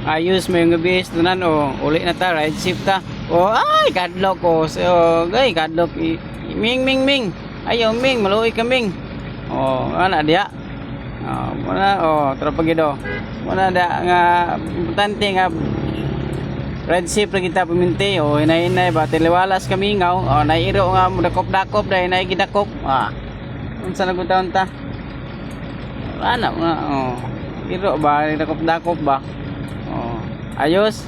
Ayos mo yung gabi tanan o uli na ta ride shift ta. O ay kadlok ko. So gay kadlok ming ming ming. Ayo ming maluoy ka ming. O ana dia. Muna tara pagido. Muna da nga importante nga red shift lagi kita paminti o inay-inay ba tiliwalas kami ngaw o nairo nga dakop-dakop dahil naigidakop unsa na gutawon ta ana nga iro ba dakop-dakop ba ayos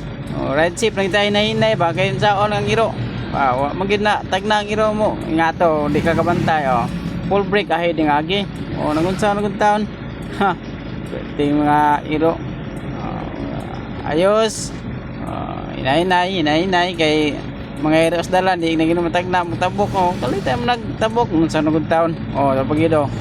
red shift lang tayo inay-inay ba kay saon ang iro magid na tag na ang iro mo ingato di ka kabantay full break ahead ng agi nagunsa na gutawon ting mga iro ayos inay kay mga eros dalan di na ginumatag na mutabok kalita mo nagtabok sa nugod taon pagido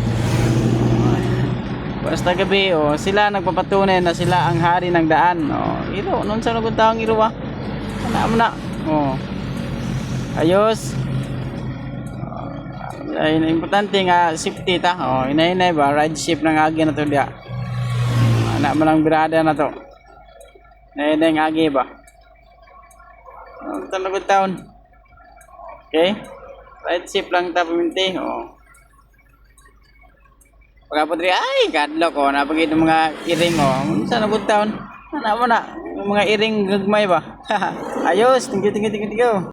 basta gabi sila nagpapatunay na sila ang hari ng daan iro nun sa nugod taon iro ana mo na ayos ay importante nga safety ta inay ba ride shift ng agi na to dia ana mo lang birada na to inay nga agi ba tanagod taon. Okay? Right shift lang ta paminti. Pagkapot rin, ay, kadlok napagid ng mga iring Unsa nagod taon? Ano mo na? Yung mga iring gagmay ba? Ayos, tingin.